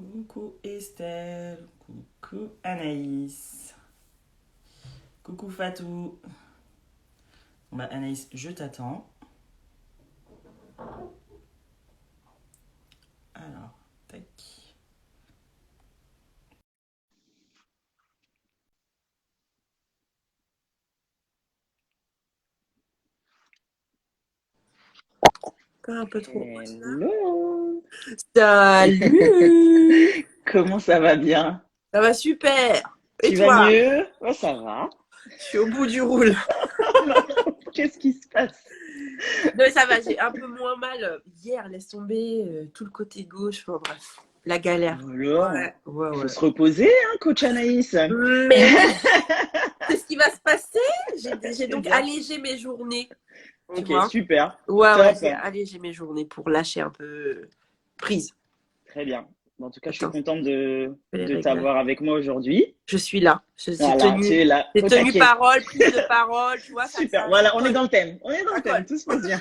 Coucou Estelle, coucou Anaïs, coucou Fatou. Bah Anaïs, je t'attends. Alors, tac. Encore un peu trop haute là. Hello. Salut! Comment ça va bien? Ça va super! Et Tu vas toi? mieux? Ouais, ça va. Je suis au bout du roule. Oh non, qu'est-ce qui se passe? Non mais ça va, j'ai un peu moins mal. Hier, laisse tomber tout le côté gauche. Enfin bref, la galère. Alors, Ouais, ouais, faut ouais. se reposer, hein, coach Anaïs. Mais oui, c'est ce qui va se passer. J'ai C'est donc bien. allégé mes journées, tu Ok, vois. super. Ouais, ouais, Top. j'ai allégé mes journées pour lâcher un peu prise. Très bien. En tout cas, je suis Attends, contente je fais les de réglages. t'avoir avec moi aujourd'hui. Je suis là. J'ai Voilà, tu tenu, es là, j'ai au tenu taquet. parole, prise de parole, tu vois, Super. ça Voilà, on est colle. dans le thème. On est dans Ça le thème. colle. Tout se passe bien.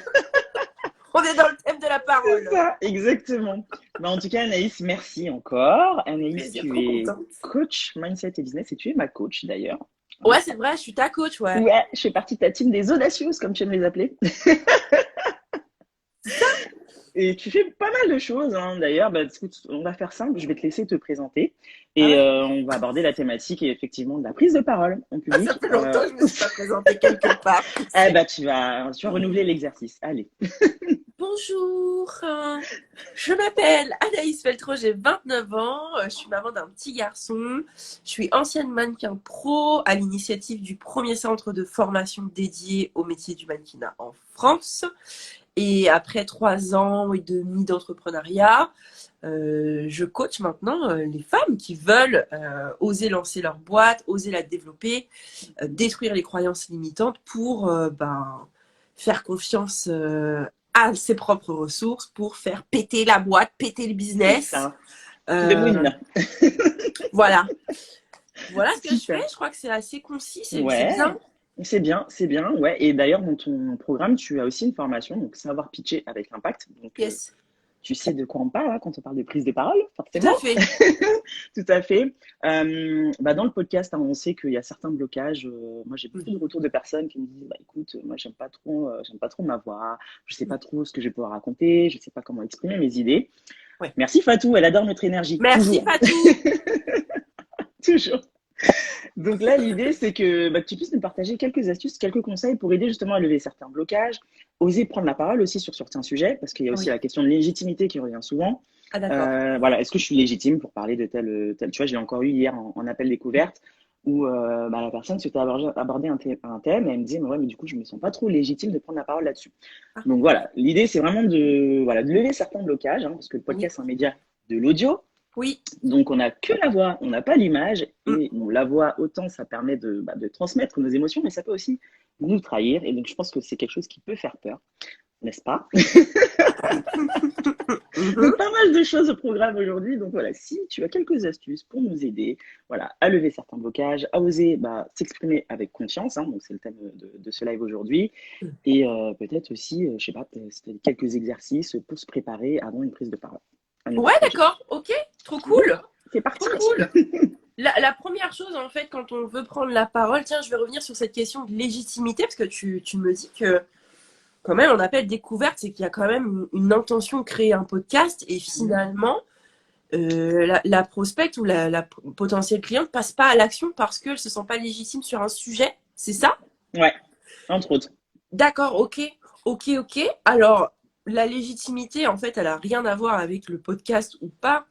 On est dans le thème de la C'est parole. ça, exactement. Bah, en tout cas, Anaïs, merci encore. Anaïs, Plaisir, tu trop es contente. coach mindset et business et tu es ma coach d'ailleurs. Hein. Ouais, c'est vrai, je suis ta coach, ouais. Ouais, je fais partie de ta team des audacieuses, comme tu aimes les appeler. C'est ça? Et tu fais pas mal de choses, hein. D'ailleurs, bah, écoute, on va faire simple. Je vais te laisser te présenter Ah et ouais? on va aborder la thématique et effectivement de la prise de parole en Ah, ça public. fait longtemps que je me suis pas présentée quelque part, tu Eh sais. bah, tu vas renouveler l'exercice. Allez. Bonjour, je m'appelle Anaïs Feltro, j'ai 29 ans, je suis maman d'un petit garçon, je suis ancienne mannequin pro à l'initiative du premier centre de formation dédié au métier du mannequinat en France. Et après 3 ans et demi d'entrepreneuriat, je coach maintenant les femmes qui veulent oser lancer leur boîte, oser la développer, détruire les croyances limitantes pour faire confiance à ses propres ressources, pour faire péter la boîte, péter le C'est business. ça. Tu te débrouilles Euh, bien. voilà. Voilà ce que je fais. Super. Je crois que c'est assez concis, c'est bien. Ouais, c'est bien, ouais. Et d'ailleurs, dans ton programme, tu as aussi une formation, donc savoir pitcher avec impact. Donc, Yes. tu sais de quoi on parle hein, quand on parle de prise de parole, Tout à forcément. fait. Tout à fait. Bah, dans le podcast, hein, on sait qu'il y a certains blocages. Moi, j'ai beaucoup de retours de personnes qui me disent, bah, écoute, moi, j'aime pas trop ma voix. Je sais pas trop ce que je vais pouvoir raconter. Je sais pas comment exprimer mes idées. Ouais. Merci Fatou, elle adore notre énergie, Merci toujours, Fatou. toujours. Donc là, l'idée, c'est que, bah, que tu puisses nous partager quelques astuces, quelques conseils pour aider justement à lever certains blocages, oser prendre la parole aussi sur certains sujets, parce qu'il y a aussi Oui. la question de légitimité qui revient souvent. Ah d'accord. Voilà, est-ce que je suis légitime pour parler de tel, tu vois, j'ai encore eu hier en appel découverte où bah, la personne souhaitait aborder un thème et elle me disait, mais ouais, mais du coup, je me sens pas trop légitime de prendre la parole là-dessus. Ah, Donc voilà, l'idée, c'est vraiment voilà, de lever certains blocages, hein, parce que le oui. podcast, c'est un média de l'audio, Oui. donc, on n'a que la voix, on n'a pas l'image. Mm. Et bon, la voix, autant ça permet de transmettre nos émotions, mais ça peut aussi nous trahir. Et donc, je pense que c'est quelque chose qui peut faire peur, n'est-ce pas? Mhm. Donc, pas mal de choses au programme aujourd'hui. Donc, voilà, si tu as quelques astuces pour nous aider voilà, à lever certains blocages, à oser s'exprimer avec confiance, hein, donc c'est le thème de ce live aujourd'hui. Et peut-être aussi, je sais pas, si tu as quelques exercices pour se préparer avant une prise de parole à nous Ouais, partager. d'accord. Ok. Trop Bon, cool. c'est Trop parti. cool. La première chose, en fait, quand on veut prendre la parole, tiens, je vais revenir sur cette question de légitimité, parce que tu me dis que, quand même, on appelle découverte, c'est qu'il y a quand même une intention de créer un podcast, et Mhm. finalement, la prospecte ou la potentielle cliente passe pas à l'action parce qu'elle se sent pas légitime sur un sujet. C'est ça? Ouais, entre autres. D'accord, ok, ok, ok. Alors, la légitimité, en fait, elle a rien à voir avec le podcast ou pas.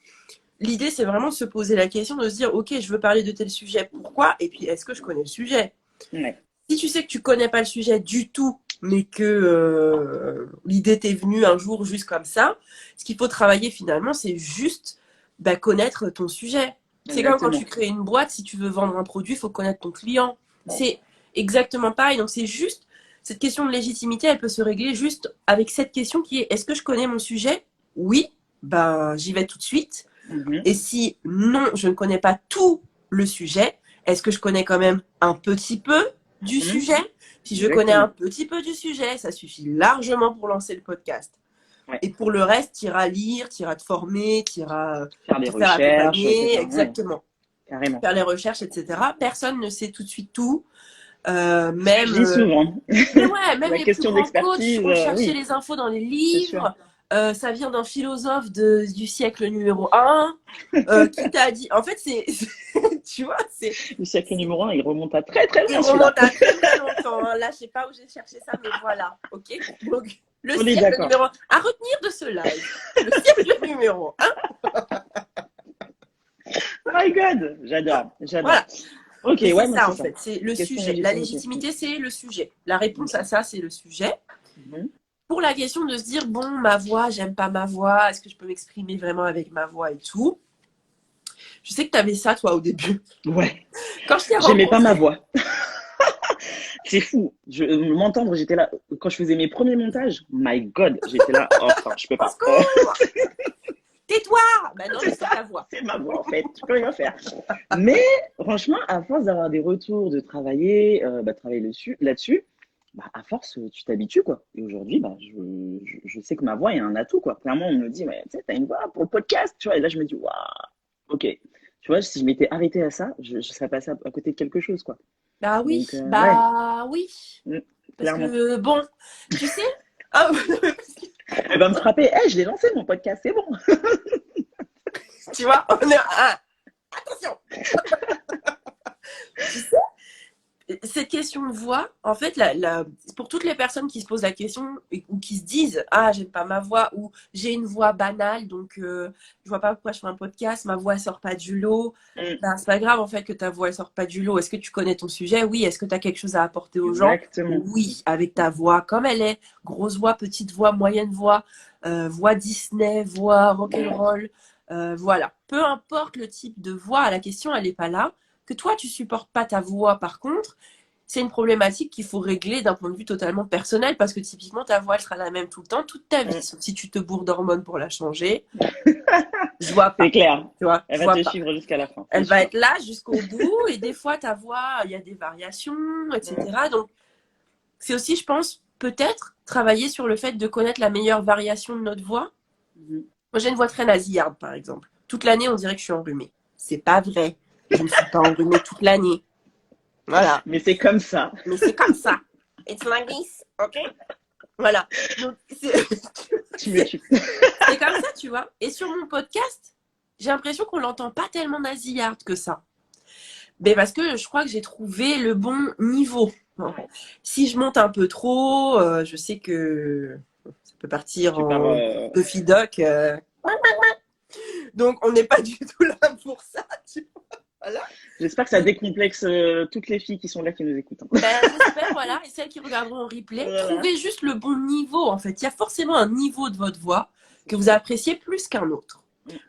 L'idée, c'est vraiment de se poser la question, de se dire, ok, je veux parler de tel sujet, pourquoi? Et puis, est-ce que je connais le sujet? Ouais, Si tu sais que tu connais pas le sujet du tout, mais que l'idée t'est venue un jour juste comme ça, ce qu'il faut travailler finalement, c'est juste connaître ton sujet. C'est comme quand tu exactement. crées une boîte, si tu veux vendre un produit, il faut connaître ton client. Ouais, C'est exactement pareil. Donc c'est juste, cette question de légitimité, elle peut se régler juste avec cette question qui est, est-ce que je connais mon sujet? Oui, ben j'y vais tout de suite. mhm, Et si non, je ne connais pas tout le sujet, est-ce que je connais quand même un petit peu du mhm, sujet? Si je connais un exactement. petit peu du sujet, ça suffit largement pour lancer le podcast. Ouais. Et pour le reste, tu iras lire, tu iras te former, tu iras Faire des te faire recherches, accompagner, etc. Ouais, exactement. carrément. Faire les recherches, etc. Personne ne sait tout de suite tout. Ce que je Même, dis souvent. mais ouais, même La les plus question grands coachs d'expertise, ont cherché oui, les infos dans les c'est sûr. livres. Ça vient d'un philosophe du siècle numéro 1 qui t'a dit. En fait, tu vois, Le siècle numéro 1, il remonte à très très il loin celui-là. remonte à très très longtemps. Hein. Là, je sais pas où j'ai cherché ça, mais voilà. Ok. Donc, le On est siècle d'accord. numéro 1. À retenir de ce live. Le siècle numéro 1. Oh my God, j'adore, j'adore. Voilà. Ok, Et ouais, c'est moi ça, c'est en ça. fait. C'est le Question de sujet. La légitimité. légitimité, c'est le sujet. La réponse à ça, c'est le sujet. Mhm. Pour la question de se dire, bon, ma voix, j'aime pas ma voix, est-ce que je peux m'exprimer vraiment avec ma voix et tout. Je sais que tu avais ça, toi, au début. Ouais, Quand je t'ai j'aimais pas ma rencontré. voix. C'est fou. M'entendre, j'étais là. Quand je faisais mes premiers montages, my God, j'étais là. Oh, putain, je peux Au pas. secours. Tais-toi. Ben non, C'est mais c'est ça, ta voix. c'est ma voix en fait. Tu peux rien faire. Mais franchement, à force d'avoir des retours, de travailler, travailler là-dessus, à force, tu t'habitues quoi. Et aujourd'hui, je sais que ma voix est un atout quoi. Clairement, on me dit, ouais, tu sais, t'as une voix pour le podcast, tu vois. Et là, je me dis, waouh, ok. Tu vois, si je m'étais arrêtée à ça, je serais passée à côté de quelque chose quoi. Bah oui, Donc, ouais, mm, Parce clairement. que, bon, tu sais. Ah, Elle va me frapper. Hey, je l'ai lancé mon podcast, c'est bon. tu vois, on est. Ah, attention. Tu sais, cette question de voix, en fait, pour toutes les personnes qui se posent la question ou qui se disent ah, j'aime pas ma voix ou j'ai une voix banale, donc je vois pas pourquoi je fais un podcast, ma voix sort pas du lot. Mm, Ben, c'est pas grave en fait que ta voix elle sort pas du lot. Est-ce que tu connais ton sujet? Oui. Est-ce que tu as quelque chose à apporter aux gens? exactement. Oui, avec ta voix comme elle est. Grosse voix, petite voix, moyenne voix, voix Disney, voix rock'n'roll. Voilà. Peu importe le type de voix, la question elle est pas là. Que toi tu supportes pas ta voix par contre, c'est une problématique qu'il faut régler d'un point de vue totalement personnel parce que typiquement ta voix elle sera la même tout le temps, toute ta vie. Mm, Sauf si tu te bourres d'hormones pour la changer, je vois c'est pas. clair. Tu vois, Elle je va vois te pas. suivre jusqu'à la fin, c'est Elle va sûr. être là jusqu'au bout et des fois ta voix, il y a des variations, Mm, etc. Donc c'est aussi, je pense, peut-être travailler sur le fait de connaître la meilleure variation de notre voix. mm. Moi j'ai une voix très nasillarde par exemple. Toute l'année on dirait que je suis enrhumée. C'est pas vrai. Je ne suis pas enrhumée toute l'année. Voilà. Mais c'est comme ça. Mais c'est comme ça. It's like this, ok? Voilà. Donc, Tu me tues. c'est comme ça, tu vois. Et sur mon podcast, j'ai l'impression qu'on l'entend pas tellement nasillarde que ça. Mais parce que je crois que j'ai trouvé le bon niveau. Si je monte un peu trop, je sais que ça peut partir Tu pars. en Buffy Duck. Donc, on n'est pas du tout là pour ça, tu vois. Voilà. J'espère que ça décomplexe toutes les filles qui sont là qui nous écoutent. Hein. Ben, j'espère, voilà. Et celles qui regarderont en replay, Voilà. trouvez juste le bon niveau, en fait. Il y a forcément un niveau de votre voix que vous appréciez plus qu'un autre.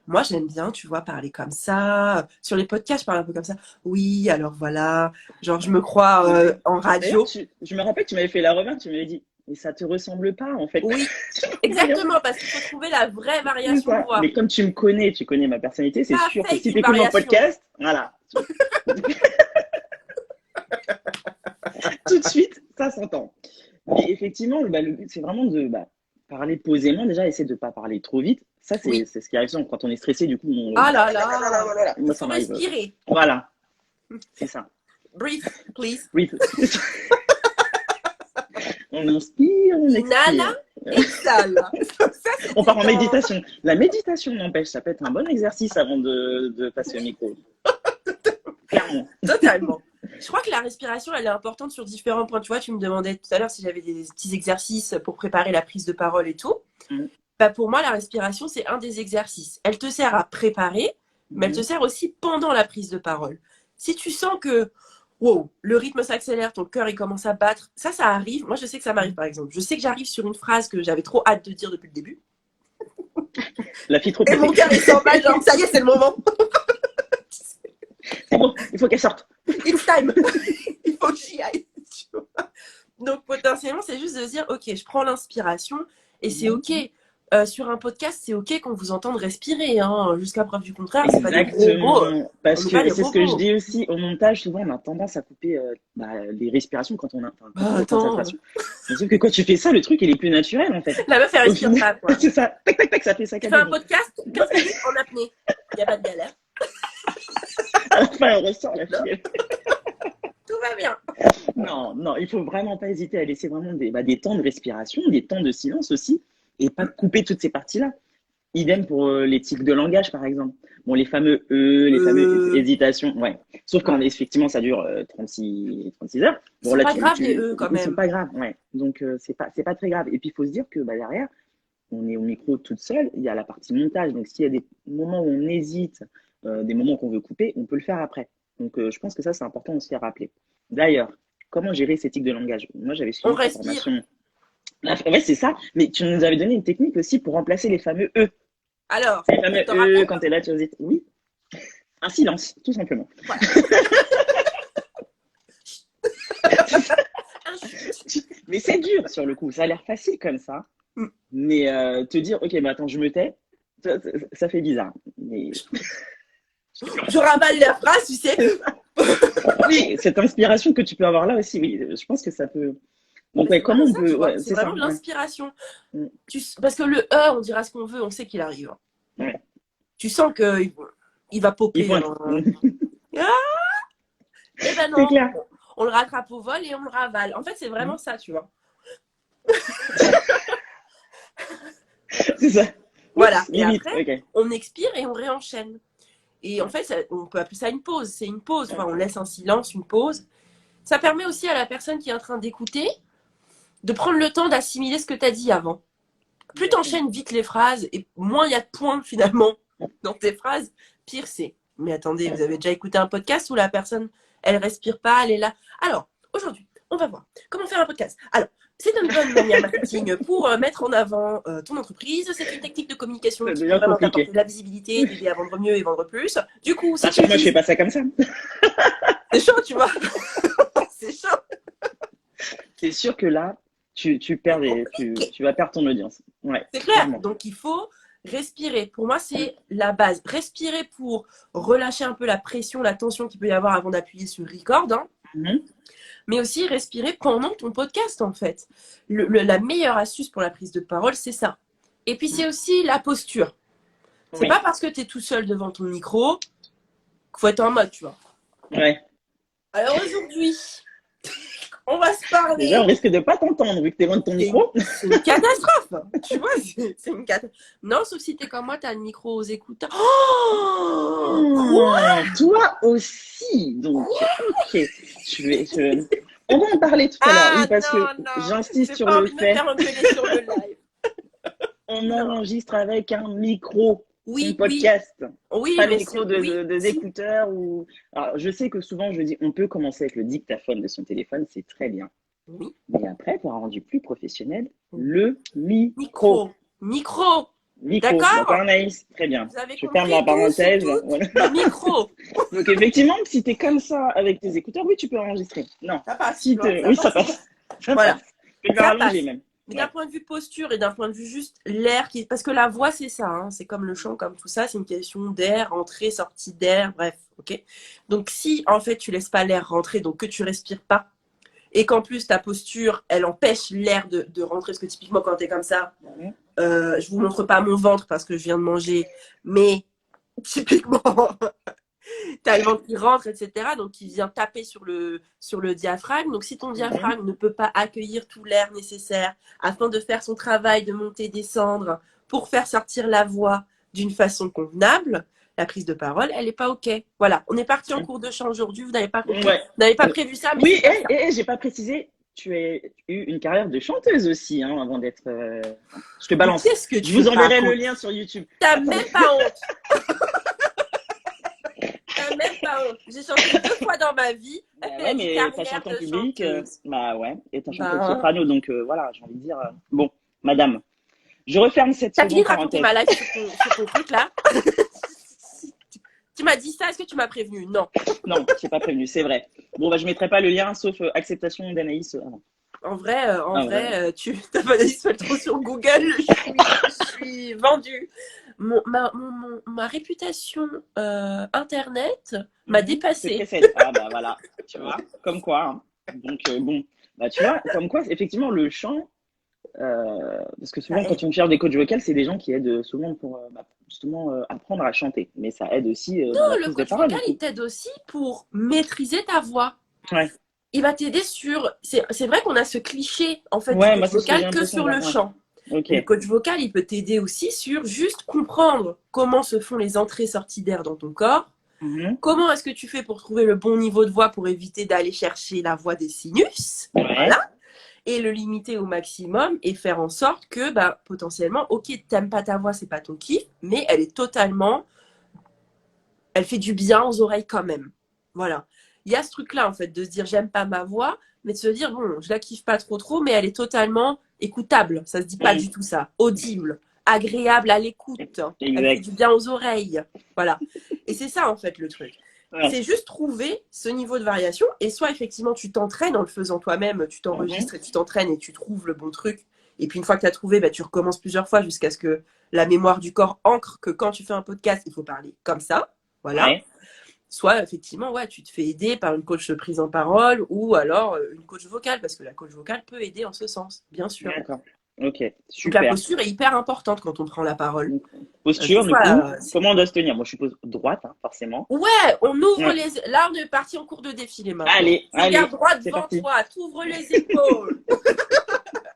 Moi, j'aime bien, tu vois, parler comme ça. Sur les podcasts, je parle un peu comme ça. Oui, alors voilà. Genre, je me crois en D'ailleurs, radio. je me rappelle que tu m'avais fait la remarque, tu m'avais dit, mais ça te ressemble pas en fait. Oui, exactement, parce qu'il faut trouver la vraie C'est variation de ça. voix. Mais comme tu me connais, tu connais ma personnalité, c'est Pas sûr que fake si une tu écoutes mon variation. podcast, voilà. Tout de suite, ça s'entend. Mais effectivement, le but, c'est vraiment de parler posément, déjà, essayer de ne pas parler trop vite. Ça, Oui. c'est ce qui arrive souvent quand on est stressé, du coup, Ah là là. moi, Il ça faut m'arrive. respirer. Voilà, c'est ça. Breathe, please. Oui, on inspire, on Inhala, expire. exhale. Ça, On part en dans... méditation. La méditation n'empêche, ça peut être un bon exercice avant de passer au micro. Clairement. Totalement. Je crois que la respiration, elle est importante sur différents points. Tu vois, tu me demandais tout à l'heure si j'avais des petits exercices pour préparer la prise de parole et tout. Bah, pour moi, la respiration, c'est un des exercices. Elle te sert à préparer, mais elle te sert aussi pendant la prise de parole. Si tu sens que wow, le rythme s'accélère, ton cœur il commence à battre, ça arrive. Moi, je sais que ça m'arrive par exemple. Je sais que j'arrive sur une phrase que j'avais trop hâte de dire depuis le début. La fille trop Et mon cœur il s'emballe, genre ça y est, c'est le moment. C'est bon, il faut qu'elle sorte. It's time. Il faut que j'y aille. Tu vois. Donc potentiellement, c'est juste de se dire, ok, je prends l'inspiration et c'est ok. sur un podcast, c'est OK qu'on vous entende respirer, hein. Jusqu'à preuve du contraire, c'est pas des robots. Exactement. Parce On n'est pas que des c'est ce que je robots. dis aussi. Au montage, souvent, on a tendance à couper les respirations quand on a, enfin, quand on Bah, est en attends, concentration. Mais sauf que quand tu fais ça, le truc, il est plus naturel, en fait. la meuf, elle Au respire final, pas, quoi. c'est ça. Tac, tac, tac, ça fait Tu fais saccader. un Donc, podcast, 15 minutes en apnée. Il n'y a pas de galère. à la fin, elle ressort la Non, fille. tout va bien. Non, non, il faut vraiment pas hésiter à laisser vraiment des temps de respiration, des temps de silence aussi, et pas couper toutes ces parties-là. Idem pour les tics de langage, par exemple. Bon, les fameux les fameux Euh, hésitations, ouais. Sauf quand effectivement ça dure 36 heures. Ils Bon, sont là, pas graves, les E, quand ils sont même. pas graves, ouais. Donc, c'est pas très grave. Et puis, il faut se dire que derrière, on est au micro toute seule. Il y a la partie montage. Donc, s'il y a des moments où on hésite, des moments qu'on veut couper, on peut le faire après. Donc, je pense que ça, c'est important aussi à rappeler. D'ailleurs, comment gérer ces tics de langage? Moi, j'avais On suivi ta respire. formation. Ah, ouais, c'est ça. Mais tu nous avais donné une technique aussi pour remplacer les fameux E. Alors, Les tu fameux t'en E, rappelles? quand t'es là, tu hésites. Oui, un silence, tout simplement. Voilà. Un chut. Mais c'est dur sur le coup. Ça a l'air facile comme ça. Mm. Mais te dire, ok, mais attends, je me tais, ça fait bizarre. Mais Je ravale la phrase, tu sais. oui, cette inspiration que tu peux avoir là aussi, oui, je pense que ça peut. Donc, Mais ouais, c'est comment vraiment on ça, peut. tu vois. Ouais, C'est c'est ça. vraiment de Ouais. l'inspiration. Mm. Parce que le E, on dira ce qu'on veut, on sait qu'il arrive. Ouais. Tu sens qu'il va Il popper. faut un. Hein. Ah, eh ben C'est non, clair. on le rattrape au vol et on le ravale. En fait, c'est Mm. vraiment ça, tu vois. C'est ça. Voilà. Oups, Et limite. après, Ok. on expire et on réenchaîne. Et en Ouais. fait, on peut appeler ça une pause. C'est une pause. Enfin, on laisse un silence, une pause. Ça permet aussi à la personne qui est en train d'écouter de prendre le temps d'assimiler ce que tu as dit avant. Plus Exactement. t'enchaînes vite les phrases et moins il y a de points finalement dans tes phrases, pire c'est. Mais attendez, vous avez déjà écouté un podcast où la personne, elle respire pas, elle est là. Alors, aujourd'hui, on va voir comment faire un podcast. Alors, c'est une bonne manière marketing pour mettre en avant ton entreprise. C'est une technique de communication Ça qui peut devient vraiment t'apporter compliqué. de la visibilité, t'aider à vendre mieux et vendre plus. Du coup, si tu Rassure-moi, je fais utilises... pas ça comme ça. C'est chaud, tu vois. C'est chaud. C'est sûr que là, tu perds tu vas perdre ton audience. Ouais, C'est clair. clairement. Donc, il faut respirer. Pour moi, c'est la base. Respirer pour relâcher un peu la pression, la tension qu'il peut y avoir avant d'appuyer sur record. Hein. Mhm. Mais aussi respirer pendant ton podcast, en fait. La meilleure astuce pour la prise de parole, c'est ça. Et puis, c'est aussi la posture. C'est Oui, pas parce que tu es tout seul devant ton micro qu'il faut être en mode, tu vois. ouais. Alors, aujourd'hui, on va se Déjà, parler. on risque de pas t'entendre vu que t'es loin de ton micro. C'est une catastrophe. Tu vois, c'est une catastrophe. Non, sauf si t'es comme moi, t'as le micro aux écouteurs. Oh, quoi? Toi aussi. Donc, ok. On va en parler tout à l'heure. Ah Oui, parce que non, non. j'insiste J'ai sur pas le envie de me fait, faire engueuler sur le live. on Non. enregistre avec un micro, son Oui, oui. podcast. Oui, Pas le mais c'est... micro Oui, des si. écouteurs ou. Alors, je sais que souvent, je dis, on peut commencer avec le dictaphone de son téléphone, c'est très bien. Oui. Mais après, pour un rendu plus professionnel, le micro. Micro. Micro. Micro. D'accord, D'accord? Anaïs? Très bien. Vous avez Je ferme compris, la tous et parenthèse. toutes, Voilà. le micro. Donc, effectivement, si tu es comme ça avec tes écouteurs, oui, tu peux enregistrer. Non. Ça passe, tu Si vois, te... ça Oui, ça passe. passe. Ça Voilà, passe. Tu peux le faire ça allonger passe. même. Mais d'un Ouais. point de vue posture et d'un point de vue juste l'air qui... Parce que la voix, c'est ça, hein. C'est comme le chant, comme tout ça, c'est une question d'air, entrée, sortie d'air, bref, ok. Donc si, en fait, tu laisses pas l'air rentrer, donc que tu respires pas, et qu'en plus, ta posture, elle empêche l'air de rentrer, parce que typiquement, quand tu es comme ça, Mhm. je vous montre pas mon ventre parce que je viens de manger, mais typiquement, tu as le ventre qui rentre, etc. Donc, qui vient taper sur le diaphragme. Donc, si ton Mhm. diaphragme ne peut pas accueillir tout l'air nécessaire afin de faire son travail de monter, descendre, pour faire sortir la voix d'une façon convenable, la prise de parole, elle n'est pas OK. Voilà, on est parti en cours de chant aujourd'hui, vous n'avez pas compris. Ouais. Vous n'avez pas prévu ça, mais Oui, c'est pas ça. j'ai pas précisé, tu as eu une carrière de chanteuse aussi, hein, avant d'être. Je te Mais balance. qu'est-ce que Je tu vous enverrai le racontes? lien sur YouTube. T'as Attends. même pas honte. T'as même pas honte. J'ai chanté 2 fois dans ma vie. Bah Elle ouais, a une mais t'as carrière chanté en de public, chanteuse. bah ouais, et t'as chanté au Ben, soprano, donc voilà, j'ai envie de dire. Bon, madame, je referme cette t'as fini seconde de raconter parenthèse. ma life sur ton truc là. Tu m'as dit ça, est-ce que tu m'as prévenu? Non. Non, je t'ai pas prévenu, c'est vrai. Bon, bah je mettrai pas le lien, sauf acceptation d'Anaïs avant. En Ah ouais. vrai, tu t'as pas dit trop sur Google, je suis vendue. Ma réputation Internet m'a Te dépassée. précède. Ah bah voilà, tu vois, comme quoi, hein. Donc bon, bah tu vois, comme quoi, effectivement, le chant, parce que Ça souvent quand aide. on cherche des coachs vocaux, c'est des gens qui aident souvent pour justement apprendre à chanter, mais ça aide aussi dans la Le prise de coach parole vocal, du il coup. t'aide aussi pour maîtriser ta voix. Ouais, Il va t'aider sur. C'est vrai qu'on a ce cliché en fait du ouais, moi coach c'est ce que j'ai vocal que l'impression sur de le voir. Ouais, chant. ok. Le coach vocal, il peut t'aider aussi sur juste comprendre comment se font les entrées-sorties d'air dans ton corps. Mhm. Comment est-ce que tu fais pour trouver le bon niveau de voix pour éviter d'aller chercher la voix des sinus? Ouais, Voilà. Et le limiter au maximum et faire en sorte que, bah, potentiellement, ok, t'aimes pas ta voix, c'est pas ton kiff, mais elle est totalement, elle fait du bien aux oreilles quand même. Voilà. Il y a ce truc-là, en fait, de se dire, j'aime pas ma voix, mais de se dire, bon, je la kiffe pas trop, mais elle est totalement écoutable. Ça se dit pas mm, du tout ça. Audible, agréable à l'écoute. Elle fait exact. du bien aux oreilles. Voilà. Et c'est ça, en fait, le truc. Ouais. C'est juste trouver ce niveau de variation. Et soit, effectivement, tu t'entraînes en le faisant toi-même, tu Mhm. t'enregistres et tu t'entraînes et tu trouves le bon truc. Et puis, une fois que tu as trouvé, bah, tu recommences plusieurs fois jusqu'à ce que la mémoire du corps ancre que quand tu fais un podcast, il faut parler comme ça. Voilà. Ouais, Soit, effectivement, ouais, tu te fais aider par une coach de prise en parole ou alors une coach vocale, parce que la coach vocale peut aider en ce sens, bien sûr. d'accord. Ok, Donc, la super. posture est hyper importante quand on prend la parole. Donc, Des posture, du coup, fois, comment on doit se tenir? Moi, je suppose droite, hein, forcément. ouais, on ouvre Ouais. les. Là, on est parti en cours de défilé maintenant. Allez, Tu regardes allez, droit c'est devant parti. toi, tu ouvres les épaules.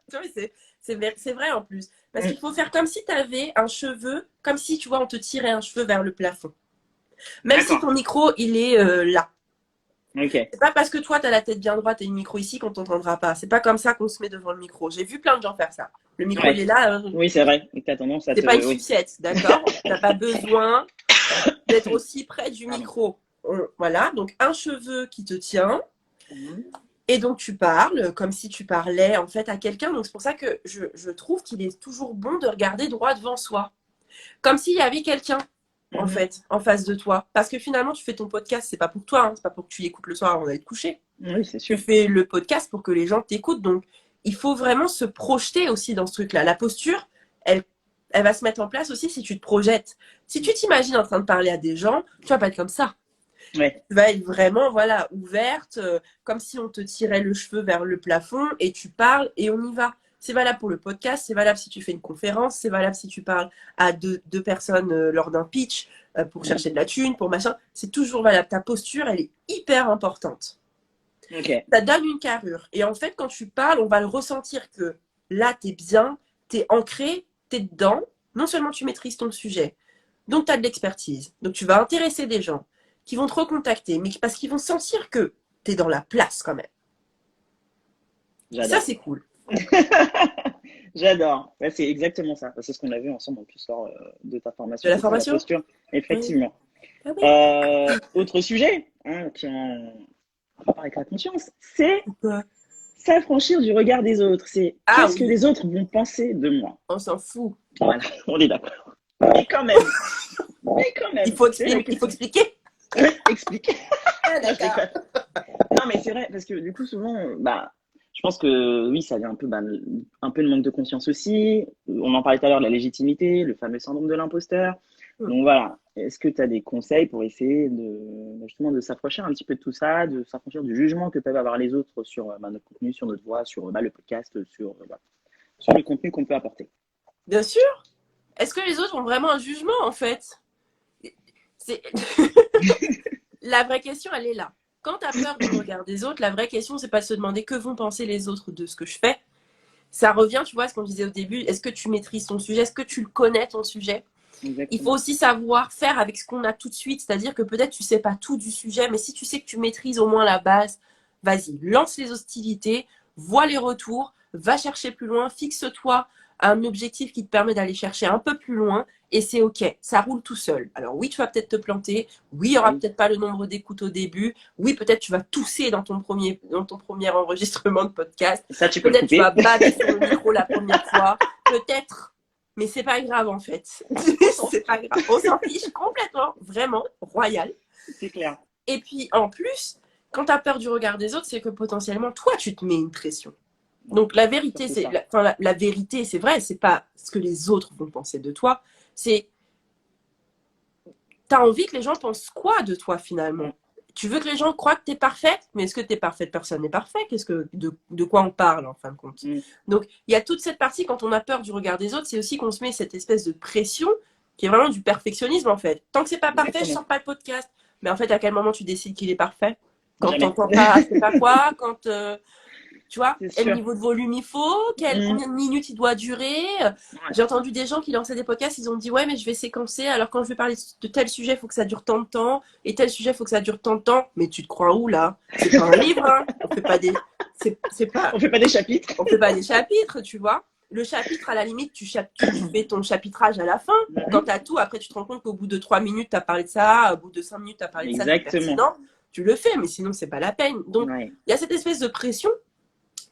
Tu vois, c'est vrai en plus. Parce Mm, qu'il faut faire comme si tu avais un cheveu, comme si, tu vois, on te tirait un cheveu vers le plafond. Même si d'accord. ton micro, il est là. Ok. C'est pas parce que toi, tu as la tête bien droite et le micro ici qu'on t'entendra pas. C'est pas comme ça qu'on se met devant le micro. J'ai vu plein de gens faire ça. Le micro, il Ouais. est là. Oui, c'est vrai. Et t'as tendance à C'est pas une te. Oui. sucette, d'accord? T'as pas besoin d'être aussi près du Pardon. micro. Voilà, donc un cheveu qui te tient. Mhm. Et donc tu parles comme si tu parlais en fait à quelqu'un. Donc c'est pour ça que je trouve qu'il est toujours bon de regarder droit devant soi. Comme s'il y avait quelqu'un en Mhm. fait en face de toi. Parce que finalement tu fais ton podcast, c'est pas pour toi, hein, c'est pas pour que tu l'écoutes le soir avant d'aller te coucher. Oui, c'est Tu sûr. fais le podcast pour que les gens t'écoutent. Donc il faut vraiment se projeter aussi dans ce truc-là. La posture, elle, elle va se mettre en place aussi si tu te projettes. Si tu t'imagines en train de parler à des gens, tu vas pas être comme ça. Ouais. Tu vas être vraiment voilà, ouverte, comme si on te tirait le cheveu vers le plafond et tu parles et on y va. C'est valable pour le podcast, c'est valable si tu fais une conférence, c'est valable si tu parles à deux personnes lors d'un pitch pour Mhm. chercher de la thune, pour machin. C'est toujours valable. Ta posture, elle est hyper importante. Ok. Ça donne une carrure. Et en fait, quand tu parles, on va le ressentir que là, tu es bien, tu es ancré, tu es dedans. Non seulement tu maîtrises ton sujet, donc tu as de l'expertise. Donc tu vas intéresser des gens qui vont te recontacter, mais parce qu'ils vont sentir que tu es dans la place quand même. Et ça, J'adore. c'est cool. J'adore. Ouais, c'est exactement ça. C'est ce qu'on a vu ensemble en plus lors de ta De formation. la C'est ça la formation? posture. Oui. Effectivement. Ah oui. Autre sujet hein, qui est en rapport avec la conscience, c'est Ouais. s'affranchir du regard des autres. C'est Ah qu'est-ce que oui, les autres vont penser de moi. on s'en fout. Voilà, on est d'accord. Mais quand même, mais quand même, c'est la Il faut question. expliquer. Explique. Ah, Non, je d'accord. déconne. Non, mais c'est vrai, parce que du coup, souvent, bah, je pense que oui, ça vient un peu, bah, un peu de manque de conscience aussi. On en parlait tout à l'heure, de la légitimité, le fameux syndrome de l'imposteur. Hmm. Donc voilà, est-ce que tu as des conseils pour essayer de justement de s'affranchir un petit peu de tout ça, de s'affranchir du jugement que peuvent avoir les autres sur bah, notre contenu, sur notre voix, sur bah, le podcast, voilà, sur le contenu qu'on peut apporter? Bien sûr. Est-ce que les autres ont vraiment un jugement en fait? C'est la vraie question, elle est là. Quand tu as peur du regard des autres, la vraie question, c'est pas de se demander que vont penser les autres de ce que je fais. Ça revient, tu vois, à ce qu'on disait au début. Est-ce que tu maîtrises ton sujet? Est-ce que tu le connais, ton sujet? Il faut Exactement. aussi savoir faire avec ce qu'on a tout de suite. C'est-à-dire que peut-être tu sais pas tout du sujet, mais si tu sais que tu maîtrises au moins la base, vas-y, lance les hostilités, vois les retours, va chercher plus loin, fixe-toi un objectif qui te permet d'aller chercher un peu plus loin et c'est ok, ça roule tout seul. Alors oui, tu vas peut-être te planter, oui, il y Bah aura oui. peut-être pas le nombre d'écoutes au début, oui, peut-être tu vas tousser dans ton premier enregistrement de podcast, Ça, tu peux le peut-être tu vas couper. baver sur le micro la première fois, peut-être, mais c'est pas grave en fait. C'est pas grave, on s'en fiche complètement, vraiment, royal. C'est clair. Et puis en plus, quand tu as peur du regard des autres, c'est que potentiellement toi tu te mets une pression. Donc la vérité, surtout ça. la vérité, c'est vrai, c'est pas ce que les autres vont penser de toi, c'est t'as envie que les gens pensent quoi de toi finalement? Tu veux que les gens croient que t'es parfaite, mais est-ce que t'es parfaite? Personne n'est parfait. De quoi on parle en fin de compte? Donc il y a toute cette partie quand on a peur du regard des autres, c'est aussi qu'on se met cette espèce de pression qui est vraiment du perfectionnisme en fait. Tant que c'est pas parfait, je sors pas le podcast. Mais en fait, à quel moment tu décides qu'il est parfait? Quand t'entends pas, je sais pas quoi, quand tu vois, quel niveau de volume il faut, combien de minutes il doit durer. J'ai entendu des gens qui lançaient des podcasts, ils ont dit ouais mais je vais séquencer, alors quand je vais parler de tel sujet, il faut que ça dure tant de temps, et tel sujet, il faut que ça dure tant de temps. Mais tu te crois où là? C'est pas un livre, hein. On fait pas des... On fait pas des chapitres. On fait pas des chapitres, tu vois. Le chapitre, à la limite, tu fais ton chapitrage à la fin. Quand tu as tout, après tu te rends compte qu'au bout de 3 minutes, tu as parlé de ça, au bout de 5 minutes, tu as parlé de ça, c'est pertinent. Tu le fais, mais sinon, c'est pas la peine. Donc, il y a cette espèce de pression.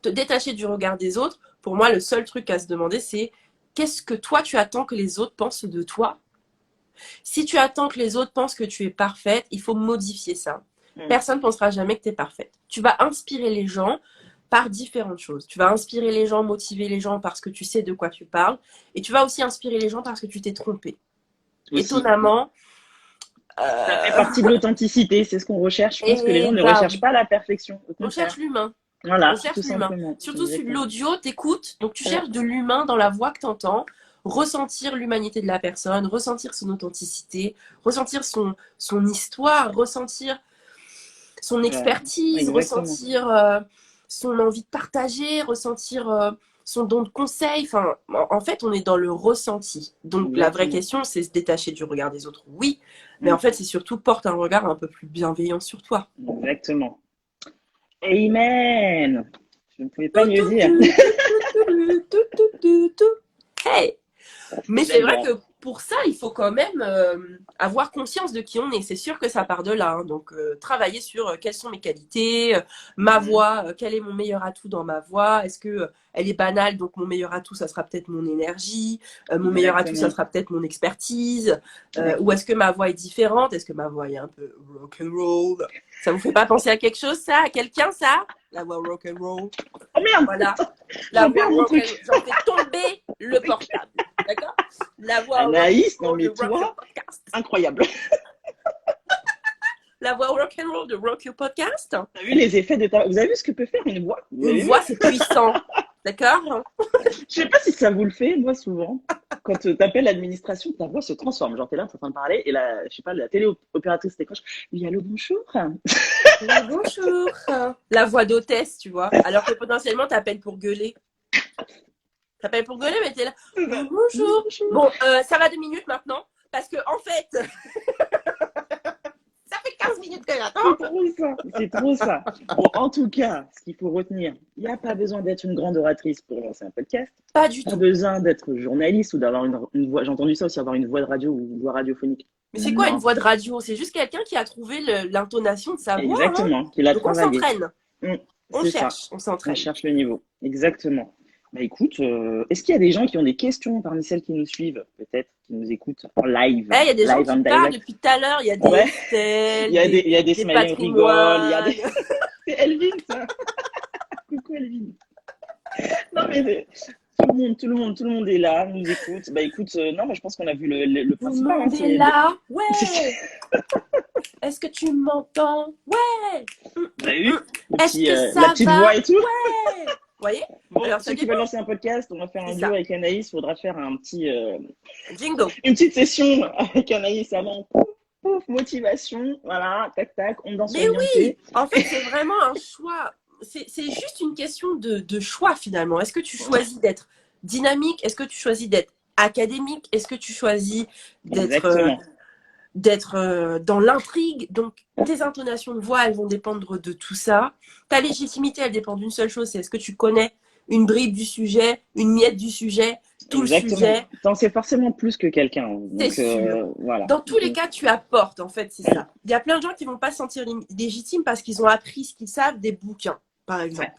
Te détacher du regard des autres, pour moi, le seul truc à se demander, c'est qu'est-ce que toi, tu attends que les autres pensent de toi? Si tu attends que les autres pensent que tu es parfaite, il faut modifier ça. Personne ne pensera jamais que tu es parfaite. Tu vas inspirer les gens par différentes choses. Tu vas inspirer les gens, motiver les gens parce que tu sais de quoi tu parles. Et tu vas aussi inspirer les gens parce que tu t'es trompé. Étonnamment. Ça fait partie de l'authenticité, c'est ce qu'on recherche. Je pense que les gens ne recherchent pas la perfection. On cherche l'humain. Voilà, on cherche tout l'humain. simplement. Surtout sur l'audio, t'écoutes, donc tu cherches de l'humain dans la voix que t'entends, ressentir l'humanité de la personne, ressentir son authenticité, ressentir son histoire, ressentir son expertise, ressentir son envie de partager, ressentir son don de conseil. Enfin, en fait, on est dans le ressenti. Donc, la vraie question, c'est se détacher du regard des autres, oui. Mais en fait, c'est surtout porte un regard un peu plus bienveillant sur toi. Exactement. Amen. Je ne pouvais pas mieux dire. Hey. Mais c'est vrai que pour ça, il faut quand même avoir conscience de qui on est. C'est sûr que ça part de là. Hein. Donc, travailler sur quelles sont mes qualités, ma voix, quel est mon meilleur atout dans ma voix. Est-ce que elle est banale, donc mon meilleur atout, ça sera peut-être mon énergie. Mon meilleur atout, ça sera peut-être mon expertise. Ou est-ce que ma voix est différente? Est-ce que ma voix est un peu rock and roll? Ça vous fait pas penser à quelque chose, ça? À quelqu'un, ça? La voix rock and roll. Oh merde! Voilà. La voix rock and roll. J'en fais tomber le portable. D'accord? La voix Anaïs, non mais toi, incroyable. La voix rock and roll de Rock Your Podcast. T'as vu les effets de ta... Vous avez vu ce que peut faire une voix? Une voix, c'est puissant. D'accord? Je sais pas si ça vous le fait, moi, souvent. Quand t'appelles l'administration, ta voix se transforme. Genre, t'es là, t'es en train de parler, et là, je sais pas, la téléopératrice décroche. Oui, allô, bonjour. Bonjour. La voix d'hôtesse, tu vois. Alors que potentiellement, t'appelles pour gueuler. T'appelles pour gueuler, mais t'es là. Bonjour. Bon, ça va 2 minutes maintenant. Parce que, en fait, ça fait 15 minutes que j'attends. C'est trop ça. Bon, en tout cas, ce qu'il faut retenir, il n'y a pas besoin d'être une grande oratrice pour lancer un podcast. Pas du tout. Pas besoin d'être journaliste ou d'avoir une voix. J'ai entendu ça aussi, avoir une voix de radio ou une voix radiophonique. Mais c'est quoi une voix de radio? C'est juste quelqu'un qui a trouvé l'intonation de sa voix. Exactement, qui l'a travaillé. On s'entraîne. On cherche, on s'entraîne. On cherche le niveau. Exactement. Bah écoute, est-ce qu'il y a des gens qui ont des questions parmi celles qui nous suivent, peut-être, qui nous écoutent en live? Il y a des gens qui parlent depuis tout à l'heure. Il y a des Estelle, il y a des smileys rigole, il y a des... C'est Elvin, ça. Coucou Elvin. Non mais tout le monde est là, nous écoute. Bah écoute, non, mais je pense qu'on a vu le principal. Tout le monde est là, ouais. Est-ce que tu m'entends? Ouais. T'as vu? Est-ce que ça la petite voix et tout? Ouais. Vous voyez? Bon, alors, ceux qui veulent lancer un podcast, on va faire un duo avec Anaïs. Il faudra faire un petit jingle. Une petite session avec Anaïs avant. Pouf, motivation. Voilà, tac, tac, on danse. Mais oui, en fait, c'est vraiment un choix. C'est juste une question de choix finalement. Est-ce que tu choisis d'être dynamique? Est-ce que tu choisis d'être académique? Est-ce que tu choisis d'être dans l'intrigue? Donc, tes intonations de voix, elles vont dépendre de tout ça. Ta légitimité, elle dépend d'une seule chose, c'est est-ce que tu connais une bribe du sujet, une miette du sujet, tout le sujet. T'en sais forcément plus que quelqu'un. C'est sûr. Voilà. Dans tous les cas, tu apportes, en fait, c'est ça. Il y a plein de gens qui vont pas se sentir légitimes parce qu'ils ont appris ce qu'ils savent des bouquins, par exemple.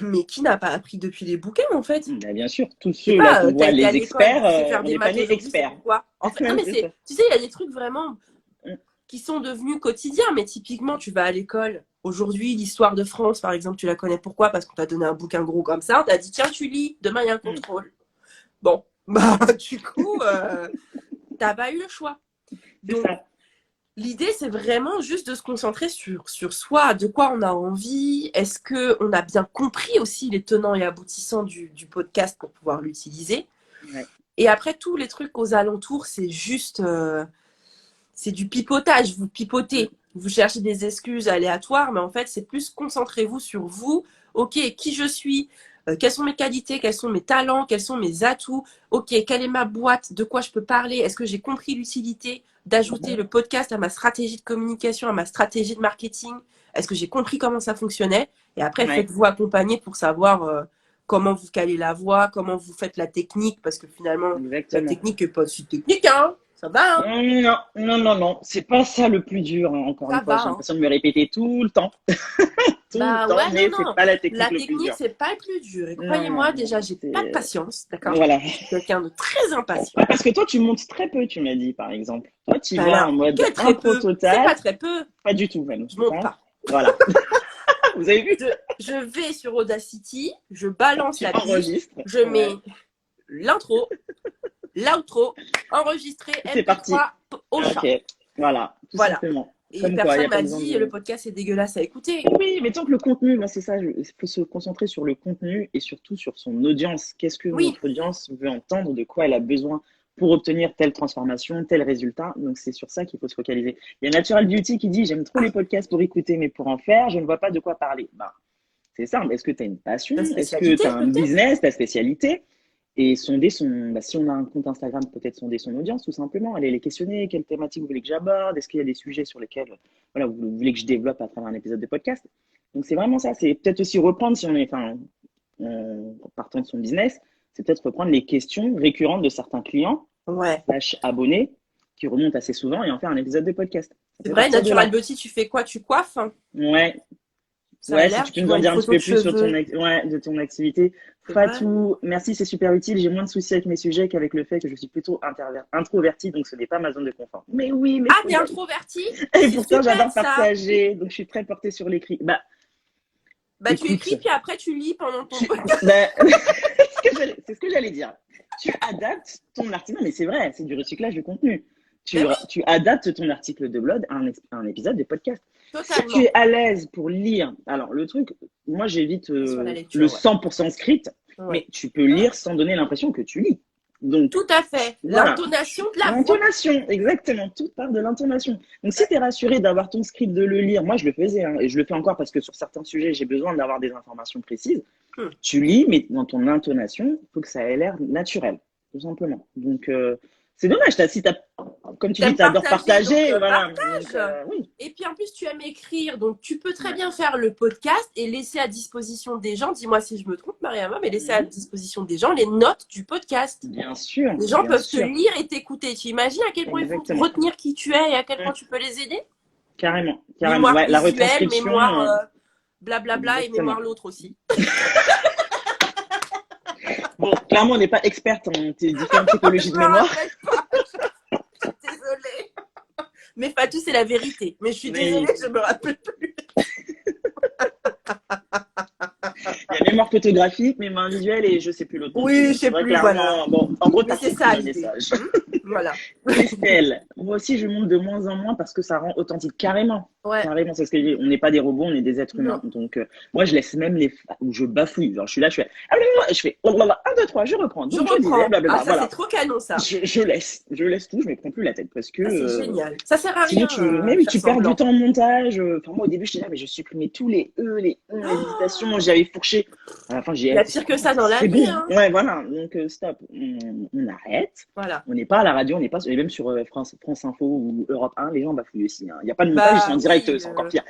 Mais qui n'a pas appris depuis les bouquins, en fait? Bien sûr, tous ceux là qu'on voit, les experts, on n'est pas des experts. En fait, non, mais tu sais, il y a des trucs vraiment qui sont devenus quotidiens, mais typiquement, tu vas à l'école, Aujourd'hui, l'histoire de France, par exemple, tu la connais pourquoi? Parce qu'on t'a donné un bouquin gros comme ça. On t'a dit, tiens, tu lis, demain, il y a un contrôle. Bon, bah, du coup, t'as pas eu le choix. C'est Donc, ça. l'idée, c'est vraiment juste de se concentrer sur soi, de quoi on a envie. Est-ce qu'on a bien compris aussi les tenants et aboutissants du podcast pour pouvoir l'utiliser? Ouais. Et après, tous les trucs aux alentours, c'est juste... c'est du pipotage, vous pipotez. Vous cherchez des excuses aléatoires, mais en fait, c'est plus concentrez-vous sur vous. Ok, qui je suis, quelles sont mes qualités, quels sont mes talents, quels sont mes atouts. Ok, quelle est ma boîte, de quoi je peux parler. Est-ce que j'ai compris l'utilité d'ajouter le podcast à ma stratégie de communication, à ma stratégie de marketing? Est-ce que j'ai compris comment ça fonctionnait? Et après, Ouais. faites-vous accompagner pour savoir comment vous calez la voix, comment vous faites la technique, parce que finalement, la Exactement. technique n'est pas si technique, hein. Ça va, hein? Non, non, non, non, c'est pas ça le plus dur, hein. Encore Ça une fois, va, j'ai hein. l'impression de me répéter tout le temps. Tout le Bah temps, ouais, non, mais c'est non. pas la technique La le plus technique, dur. c'est pas le plus dur. Et Non, non, croyez-moi, non, déjà, j'ai pas de c'est... patience, d'accord? Voilà. Je suis quelqu'un de très impatient. Ouais, parce que toi, tu montes très peu, tu m'as dit, par exemple. Toi, tu Bah vas là, en mode quel très impro peu? C'est total. pas très peu. Pas du tout, même. Je monte Hein. pas. Voilà. Vous avez vu? Je, je vais sur Audacity, je balance Tu la bille, enregistres. je mets Ouais. l'intro, l'outro, enregistré, C'est parti. MP3, au Ok. chat. Voilà. Tout Voilà. simplement. Et Comme quoi, il n'y personne a pas m'a besoin dit le de... podcast est dégueulasse à écouter. Oui, mais tant que le contenu, moi c'est ça, il faut se concentrer sur le contenu et surtout sur son audience. Qu'est-ce que Oui, notre audience veut entendre, de quoi elle a besoin pour obtenir telle transformation, tel résultat. Donc c'est sur ça qu'il faut se focaliser. Il y a Natural Beauty qui dit, j'aime trop les podcasts pour écouter, mais pour en faire, je ne vois pas de quoi parler. Ben, c'est ça. Est-ce que tu as une passion? la Est-ce que spécialité tu as un peut-être. business, ta spécialité? Et sonder son, bah, si on a un compte Instagram, peut-être sonder son audience, tout simplement. Aller les questionner, quelle thématique vous voulez que j'aborde, est-ce qu'il y a des sujets sur lesquels voilà, vous voulez que je développe à travers un épisode de podcast. Donc c'est vraiment ça, c'est peut-être aussi reprendre, si on est, enfin, partant de son business, c'est peut-être reprendre les questions récurrentes de certains clients, Ouais. slash abonnés, qui remontent assez souvent et en faire un épisode de podcast. Ça C'est peut vrai, partir de Natural là. Beauty, tu fais quoi? Tu coiffes? Ouais, Ça a ouais, si l'air, tu peux je nous vois en une dire un petit photo de peu plus sur cheveux. ouais, de ton activité. C'est vrai? Fatou, merci, c'est super utile. J'ai moins de soucis avec mes sujets qu'avec le fait que je suis plutôt introvertie, donc ce n'est pas ma zone de confort. Mais oui, mais Ah, faut t'es y aller. introverti? Et C'est pourtant, super j'adore ça. partager, donc je suis très portée sur l'écrit. Bah, Bah, tu écoute, écris, puis après, tu lis pendant ton podcast. bah, c'est ce que j'allais dire. Tu adaptes ton article. Non, mais c'est vrai, c'est du recyclage de contenu. Ben oui, Tu adaptes ton article de blog à un épisode de podcast. Si tu totalement. es à l'aise pour lire, alors le truc, moi j'évite Sur la le lecture, ouais. 100% script, Ouais. mais tu peux lire sans donner l'impression que tu lis. Donc Tout à fait. voilà, L'intonation de la voix. l'intonation, exactement, tout part de l'intonation. Donc si tu es rassuré d'avoir ton script, de le lire, moi je le faisais, hein, et je le fais encore parce que sur certains sujets j'ai besoin d'avoir des informations précises, Hmm. tu lis, mais dans ton intonation, il faut que ça ait l'air naturel, tout simplement. Donc c'est dommage, si comme tu dis, T'aimes tu adores partager, donc partager, voilà. Donc, partage. oui, Et puis en plus, tu aimes écrire, donc tu peux très ouais. bien faire le podcast et laisser à disposition des gens, dis-moi si je me trompe, Mariama, mais laisser à Mhm. disposition des gens les notes du podcast. Bien sûr, Les gens bien peuvent te sûr. lire et t'écouter. Tu imagines à quel point ils vont Exactement. retenir qui tu es et à quel point Mm. tu peux les aider? Carrément, carrément. Mémoire Ouais, la visuelle, retranscription, mémoire blablabla et exactement. mémoire l'autre aussi. Bon, clairement, on n'est pas experte en différentes typologies Je de me mémoire. rappelle pas. Je suis désolée. Mais Fatou, c'est la vérité. Mais je suis Mais désolée, je me rappelle plus. il y a mémoire photographique, mémoire visuelle et je sais plus l'autre non plus. Oui, je Donc c'est sais vrai, plus, voilà. clairement, bon, en gros, Mais t'as c'est compris ça le l'idée. message. Voilà. Christelle, moi aussi, je monte de moins en moins parce que ça rend authentique. Carrément. Ouais. Carrément, c'est ce que je dis. On n'est pas des robots, on est des êtres humains. Non. Donc, moi, je laisse même où je bafouille. Genre, je suis là, je fais, ah, blablabla, je fais, blablabla, 1, 2, 3, je reprends. Je Donc, je disais, reprends. Ah, blablabla, ça, c'est voilà. trop canon, ça. Je laisse tout, je me prends plus la tête parce que, Ça, c'est génial. Ça sert à sinon, rien, mais oui, faire tu perds du semblant. temps en montage. Enfin, moi, au début, j'étais là, mais je supprimais tous les E, les les hésitations. J'avais fourché. À la fin, Il y a pire que ça dans la c'est vie, bon. hein. Ouais, voilà. Donc, stop. On arrête. Voilà. On n'est pas à la radio, on n'est pas, et même sur France Info ou Europe 1, les gens bafouillent aussi. Hein. Il n'y a pas de montage, ils sont Bah en direct, oui. c'est encore pire.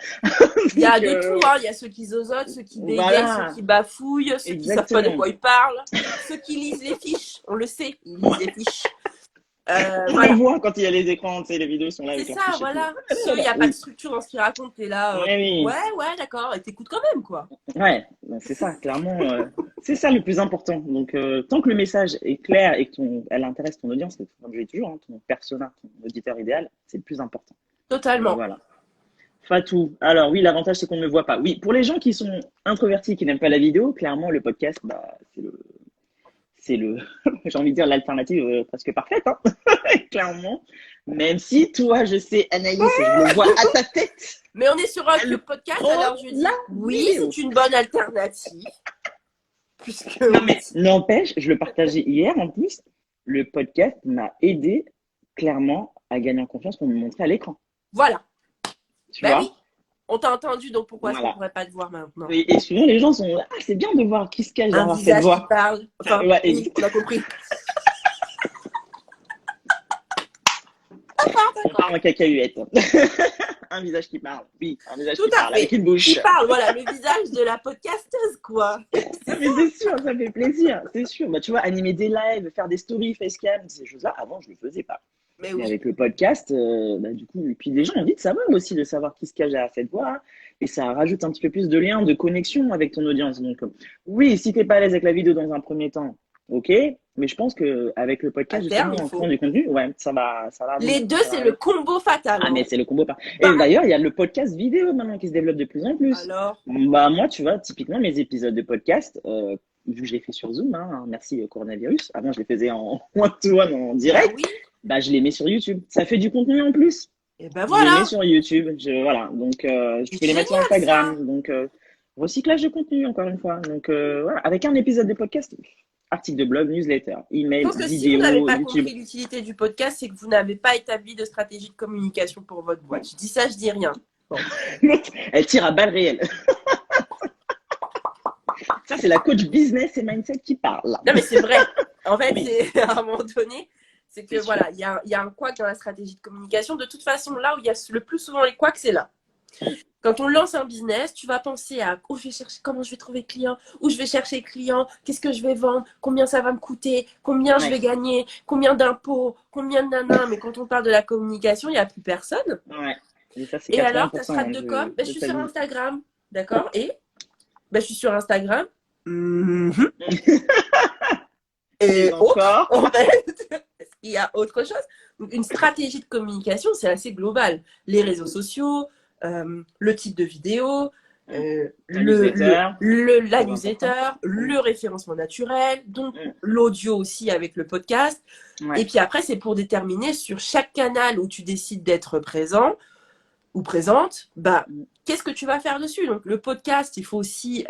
Il y a Donc, de tout, hein. Il y a ceux qui zozotent, ceux qui bégayent, ceux voilà, qui bafouillent, ceux qui savent pas de exactement. quoi ils parlent, ceux qui lisent les fiches. On le sait, ils lisent les fiches. On le Voilà. voit quand il y a les écrans, tu sais, les vidéos sont là C'est avec leurs ça, fiches et tout. voilà. Ceux, il n'y a pas de Oui, structure dans ce qu'ils racontent. T'es là, ouais, oui. ouais, d'accord. Et t'écoutes quand même, quoi. Ouais, ben, c'est ça, clairement. C'est ça le plus important. Donc, tant que le message est clair et que elle intéresse ton audience, comme je dis toujours, hein, ton persona, ton auditeur idéal, c'est le plus important. Donc Totalement. voilà. Fatou. Alors oui, l'avantage c'est qu'on ne me voit pas. Oui, pour les gens qui sont introvertis, qui n'aiment pas la vidéo, clairement le podcast, bah, c'est le, j'ai envie de dire l'alternative presque parfaite, hein, clairement. Même si toi, je sais, Anaïs, je le vois à ta tête. Mais on est sur un Le club podcast, pro, alors je dis la oui, vidéo. c'est une bonne alternative. Puisque Non mais n'empêche, je le partageais hier en plus. Le podcast m'a aidé clairement à gagner en confiance pour me montrer à l'écran. voilà. Tu Bah vois? oui, on t'a entendu, donc pourquoi est-ce qu'on Voilà. pourrait pas te voir maintenant? Et souvent les gens sont là, ah, c'est bien de voir qui se cache Un derrière cette visage qui voix. parle. Enfin, Ouais, oui, on a compris. on parle en cacahuète. Un visage qui parle. Oui, un visage Tout qui à parle fait. avec une bouche. Qui parle, voilà, le visage de la podcasteuse, quoi. Non, mais c'est sûr, ça fait plaisir, c'est sûr. Bah, tu vois, animer des lives, faire des stories, facecam, ces choses-là, avant, je ne le faisais pas. Mais Mais oui. avec le podcast, bah, du coup, et puis les gens ont envie de savoir aussi, de savoir qui se cache derrière cette voix. Et ça rajoute un petit peu plus de lien, de connexion avec ton audience. Donc, oui, si tu n'es pas à l'aise avec la vidéo dans un premier temps, ok. Mais je pense qu'avec le À podcast, terme, justement, il en faut. créant du contenu, ouais, ça va Les venir. deux, Ça va c'est le venir. combo fatal. Ah, Hein. mais c'est le combo. Et Bah, d'ailleurs, il y a le podcast vidéo maintenant qui se développe de plus en plus. alors, Bah, moi, tu vois, typiquement, mes épisodes de podcast, vu que je les fais sur Zoom, hein, merci coronavirus, avant je les faisais en one-to-one en bah direct, oui. bah, je les mets sur YouTube. Ça fait du contenu en plus. Et ben Je les mets voilà. sur YouTube. Voilà. Donc, je C'est peux les mettre sur génial, ça. Instagram. Donc, recyclage de contenu, encore une fois. Donc, voilà. Avec un épisode de podcast, article de blog, newsletter, Je email, pense que si vous n'avez vidéo, pas YouTube. compris l'utilité du podcast, c'est que vous n'avez pas établi de stratégie de communication pour votre boîte. Je dis ça, je dis rien. Bon. Elle tire à balles réelles. Ça, c'est la coach business et mindset qui parle. Non, mais c'est vrai. En fait, Oui. c'est à un moment donné, c'est que C'est voilà, il y a un couac dans la stratégie de communication. De toute façon, là où il y a le plus souvent les couacs, c'est là. Quand on lance un business, tu vas penser à où je vais chercher, comment je vais trouver client, où je vais chercher client, qu'est-ce que je vais vendre, combien ça va me coûter, combien je vais gagner, combien d'impôts, combien de nanas. Mais quand on parle de la communication, il n'y a plus personne. Ouais. Et ça, c'est Et alors, ta 80% strat de com, de je suis ta sur vie. Instagram, d'accord? Et je suis sur Instagram. Et encore. en fait, il y a autre chose. Donc, une stratégie de communication, c'est assez global. Les réseaux sociaux, le type de vidéo, la newsletter, le référencement naturel, donc l'audio aussi avec le podcast. Ouais. Et puis après, c'est pour déterminer sur chaque canal où tu décides d'être présent ou présente, bah, qu'est-ce que tu vas faire dessus? Donc, le podcast, il faut aussi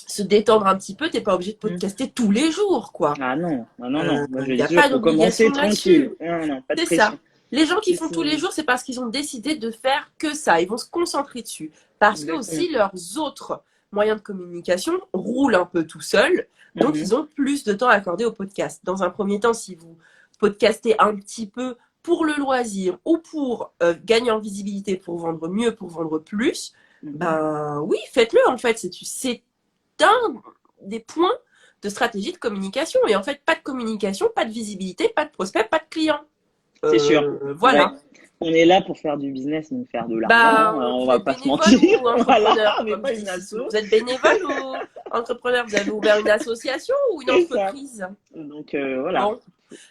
se détendre un petit peu. Tu n'es pas obligé de podcaster tous les jours, quoi. Ah non, non. Moi, je Il n'y a dis, pas faut commencer d'obligation tranquille. là-dessus. Non, pas de C'est pression. ça. Les gens qui font tous les jours, c'est parce qu'ils ont décidé de faire que ça. Ils vont se concentrer dessus. Parce que aussi, leurs autres moyens de communication roulent un peu tout seuls. Donc, ils ont plus de temps à accorder au podcast. Dans un premier temps, si vous podcastez un petit peu pour le loisir ou pour gagner en visibilité, pour vendre mieux, pour vendre plus, ben oui, faites-le en fait. C'est un des points de stratégie de communication. Et en fait, pas de communication, pas de visibilité, pas de prospect, pas de client. C'est sûr. Voilà. Ouais. On est là pour faire du business, donc faire de l'argent. Bah, on va pas se mentir. Ou entrepreneur, voilà, comme pas je une dis. asso. Vous êtes bénévole ou entrepreneur? Vous avez ouvert une association ou une entreprise? Donc voilà. Bon.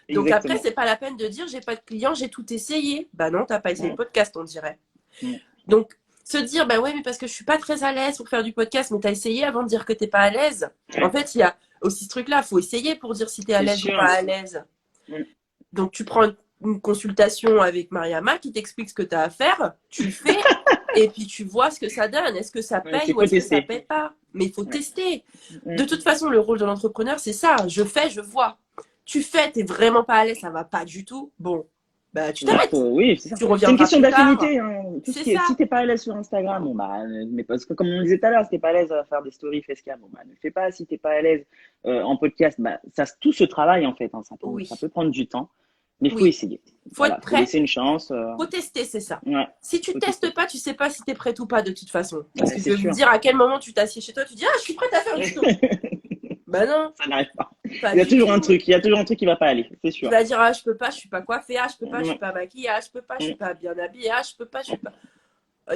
Donc après, c'est pas la peine de dire j'ai pas de clients, j'ai tout essayé. Bah non, t'as pas essayé le podcast, on dirait. Donc se dire bah ouais, mais parce que je suis pas très à l'aise pour faire du podcast, mais t'as essayé avant de dire que t'es pas à l'aise. En fait, il y a aussi ce truc-là, faut essayer pour dire si t'es à l'aise ou pas à l'aise. Donc tu prends une consultation avec Mariama qui t'explique ce que tu as à faire, tu le fais et puis tu vois ce que ça donne. Est-ce que ça paye ou est-ce que ça paye pas? Mais il faut tester. De toute façon, le rôle de l'entrepreneur, c'est ça. Je fais, je vois. Tu fais, t'es vraiment pas à l'aise, ça va pas du tout. Bon, bah tu t'arrêtes. Oui, c'est ça. Tu reviens. C'est une question d'affinité. Hein. Si t'es pas à l'aise sur Instagram, bon bah, mais parce que comme on disait tout à l'heure, si t'es pas à l'aise à faire des stories facecam, bon bah ne le fais pas. Si t'es pas à l'aise en podcast, bah tout se travaille en fait. Hein. Ça peut prendre du temps. Mais il faut essayer. Faut être prêt. Faut laisser une chance. Faut tester, c'est ça. Ouais. Si tu testes pas, tu sais pas si tu es prête ou pas de toute façon. Parce que je vais sûr. vous dire à quel moment tu t'assieds chez toi, tu dis ah je suis prête à faire du tour. Bah non. Ça n'arrive pas. Il y a toujours un truc. Il y a toujours un truc qui va pas aller. C'est sûr. Tu vas dire ah je peux pas, je suis pas coiffée, ah je peux pas, je suis pas maquillée, ah je peux pas, je suis pas bien habillée, ah je peux pas, je suis pas.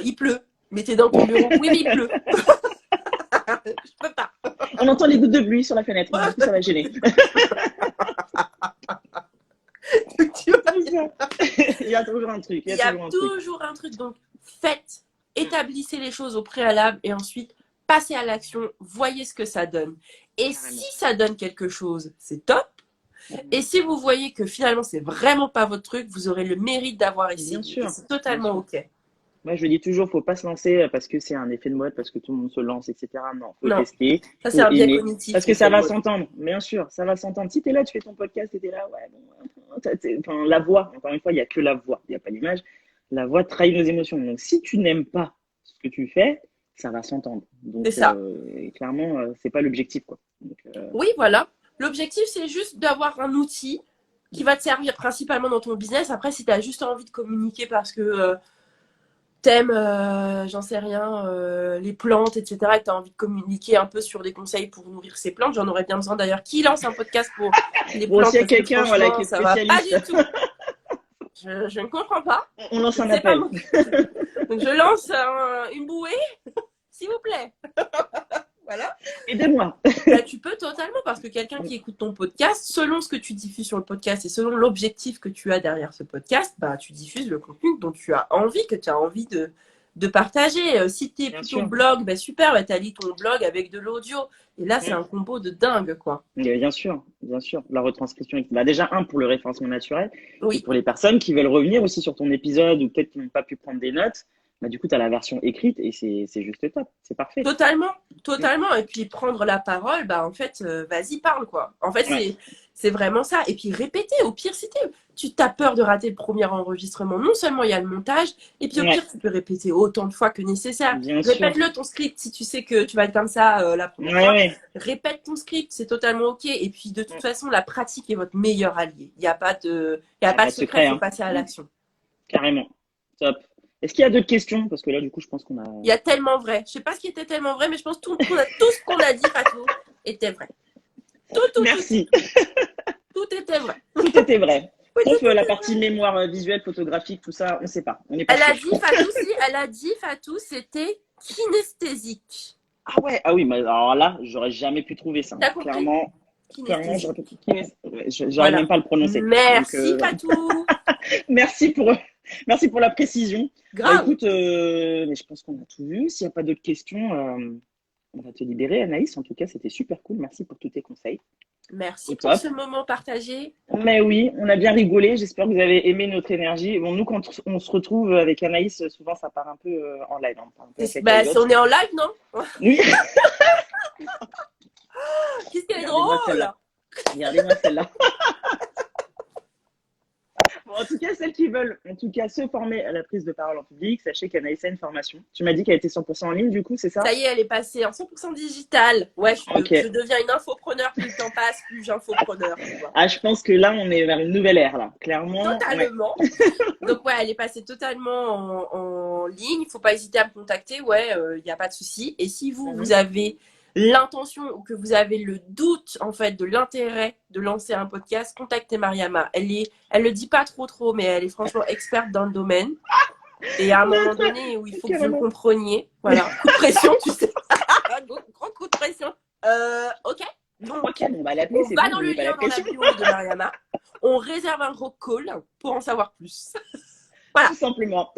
Il pleut. Mais t'es dans ton bureau. Oui mais il pleut. Je peux pas. On entend les gouttes de pluie sur la fenêtre. Du coup, ça va gêner. Il y a toujours un truc. Il y a toujours un truc. Donc, faites établissez les choses au préalable et ensuite passez à l'action, voyez ce que ça donne. Et Carrément. si ça donne quelque chose, c'est top. Et si vous voyez que finalement, c'est vraiment pas votre truc, vous aurez le mérite d'avoir essayé. Bien sûr, Et c'est totalement bien sûr. OK. Moi, je dis toujours, faut pas se lancer parce que c'est un effet de mode, parce que tout le monde se lance, etc. Non, faut Non, tester, ça c'est faut un biais aimer, cognitif. parce que ça va s'entendre. Bien sûr, ça va s'entendre. Si t'es là, tu fais ton podcast, et t'es là, ouais, bon, enfin, la voix, encore une fois, il y a que la voix, il y a pas l'image. La voix trahit nos émotions. Donc, si tu n'aimes pas ce que tu fais, ça va s'entendre. Donc, C'est ça. clairement, c'est pas l'objectif, quoi. Donc, Oui, voilà. L'objectif, c'est juste d'avoir un outil qui va te servir principalement dans ton business. Après, si tu as juste envie de communiquer parce que t'aimes, j'en sais rien, les plantes, etc., et que tu as envie de communiquer un peu sur des conseils pour nourrir ces plantes, j'en aurais bien besoin d'ailleurs. Qui lance un podcast pour les bon, plantes? s'il y a Parce que quelqu'un, voilà, franchement, qui est ça va pas spécialiste, du tout. Je ne comprends pas. on lance un C'est pas appel. mon... Donc, je lance une bouée, s'il vous plaît. Voilà. Aidez-moi. Bah, tu peux totalement, parce que quelqu'un qui écoute ton podcast, selon ce que tu diffuses sur le podcast et selon l'objectif que tu as derrière ce podcast, bah, tu diffuses le contenu dont tu as envie, que tu as envie de partager. Si tu es Bien plutôt sûr. blog, bah, super, bah, tu as lu ton blog avec de l'audio. Et là, c'est un combo de dingue, quoi. Bien sûr, bien sûr. La retranscription, bah déjà pour le référencement naturel, et Oui. pour les personnes qui veulent revenir aussi sur ton épisode ou peut-être qui n'ont pas pu prendre des notes, bah du coup, tu as la version écrite et c'est juste top, c'est parfait. Totalement, totalement. Et puis prendre la parole, bah en fait, vas-y, parle, quoi. En fait, Ouais. c'est vraiment ça. Et puis répéter, au pire, si tu as peur de rater le premier enregistrement, non seulement il y a le montage, et puis au pire, tu peux répéter autant de fois que nécessaire. Bien sûr. Répète-le ton script si tu sais que tu vas être comme ça la première fois. Ouais. Répète ton script, c'est totalement OK. Et puis de toute façon, la pratique est votre meilleur allié. Il n'y a pas de secret, il faut passer à l'action. Carrément. Top. Est-ce qu'il y a d'autres questions? Parce que là, du coup, je pense qu'on a. Il y a tellement vrai. Je sais pas ce qui était tellement vrai, mais je pense que tout ce qu'on a dit, Fatou, était vrai. Tout, Merci. tout était vrai. Tout était vrai. Oui, Sauf tout la était partie vrai. mémoire visuelle, photographique, tout ça, on ne sait pas. On n'est pas Elle a sûr. dit, Fatou, elle a dit, Fatou, c'était kinesthésique. Ah ouais, ah oui, mais alors là, j'aurais jamais pu trouver ça. T'as compris? Clairement, Kinesthésique. j'aurais Voilà. même pas à le prononcer. Merci, Donc, Fatou. merci pour la précision. Bah, Grave. écoute, mais je pense qu'on a tout vu. S'il n'y a pas d'autres questions, on va te libérer, Anaïs. En tout cas, c'était super cool. Merci pour tous tes conseils. Merci Au pour top. ce moment partagé. Mais oui, on a bien rigolé. J'espère que vous avez aimé notre énergie. Bon, nous, quand on se retrouve avec Anaïs, souvent, ça part un peu en live. Hein, un peu On est en live, non? oui. Qu'est-ce qu'elle est Regardez-moi drôle! celle-là. Regardez-moi celle-là. Bon, en tout cas, celles qui veulent en tout cas se former à la prise de parole en public, sachez qu'Anaïs a une formation. Tu m'as dit qu'elle était 100% en ligne, du coup, c'est ça? Ça y est, elle est passée en 100% digital. Ouais, Ok. je deviens une infopreneur. Plus le temps passe, plus j'infopreneur. Ah, je pense que là, on est vers une nouvelle ère, là. Clairement. Totalement. Ouais. Donc, ouais, elle est passée totalement en ligne. Il ne faut pas hésiter à me contacter. Ouais, il n'y a pas de souci. Et si vous avez l'intention ou que vous avez le doute, en fait, de l'intérêt de lancer un podcast, contactez Mariama. Elle le dit pas trop, mais elle est franchement experte dans le domaine. Et à un moment donné où il faut que vous le compreniez, voilà, coup de pression, tu sais. Gros coup de pression. Ok. Donc, on va l'appeler. On va dans le lien dans la bio de Mariama. On réserve un gros call pour en savoir plus. Voilà. Tout simplement.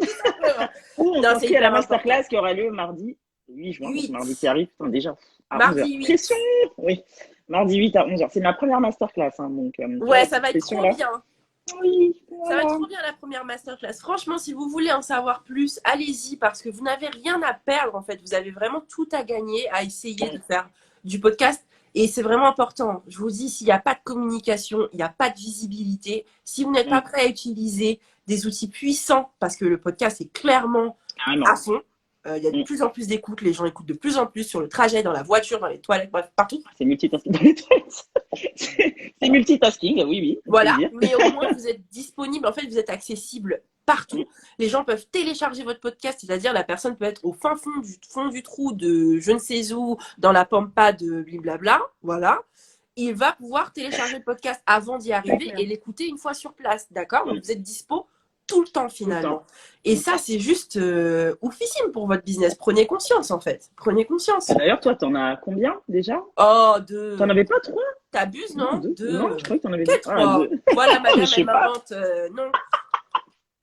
Ou on s'inscrit à la masterclass qui aura lieu mardi 8 juin. Donc mardi qui arrive. Putain, déjà. Mardi 8. Pression. Oui. Mardi 8 à 11h. C'est ma première masterclass. Hein, donc, ouais, ça va être trop bien. Oui. Ça va être trop bien la première masterclass. Franchement, si vous voulez en savoir plus, allez-y parce que vous n'avez rien à perdre en fait. Vous avez vraiment tout à gagner à essayer de faire du podcast. Et c'est vraiment important. Je vous dis, s'il n'y a pas de communication, il n'y a pas de visibilité. Si vous n'êtes pas prêt à utiliser des outils puissants, parce que le podcast est clairement à fond, il y a de plus en plus d'écoutes. Les gens écoutent de plus en plus sur le trajet, dans la voiture, dans les toilettes, bref, partout. C'est multitasking dans les toilettes. C'est multitasking, oui. Voilà, mais au moins vous êtes disponible. En fait, vous êtes accessible partout. Les gens peuvent télécharger votre podcast, c'est-à-dire la personne peut être au fond du trou de je ne sais où, dans la pampa de blablabla, voilà. Il va pouvoir télécharger le podcast avant d'y arriver et l'écouter une fois sur place, d'accord? Donc vous êtes dispo tout le temps finalement. Et ça, c'est juste oufissime pour votre business. Prenez conscience en fait. Prenez conscience. D'ailleurs, toi, t'en as combien déjà? Oh, 2. T'en avais pas 3? T'abuses, non? 2. Non, je crois que t'en avais 4. Voilà, madame, elle m'invente. Non.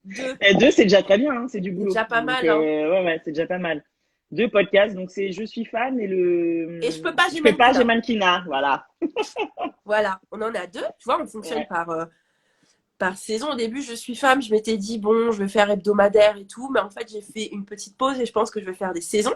2. Et 2, c'est déjà très bien, hein, c'est du C'est boulot. déjà pas Donc, mal, hein. ouais, c'est déjà pas mal. 2 podcasts, donc c'est Je suis fan et Et je peux pas, j'ai Je peux pas, j'ai mannequinat. mannequinat. Voilà. Voilà, on en a 2. Tu vois, on fonctionne Ouais. par saison. Au début, je suis femme, je m'étais dit, bon, je vais faire hebdomadaire et tout. Mais en fait, j'ai fait une petite pause et je pense que je vais faire des saisons.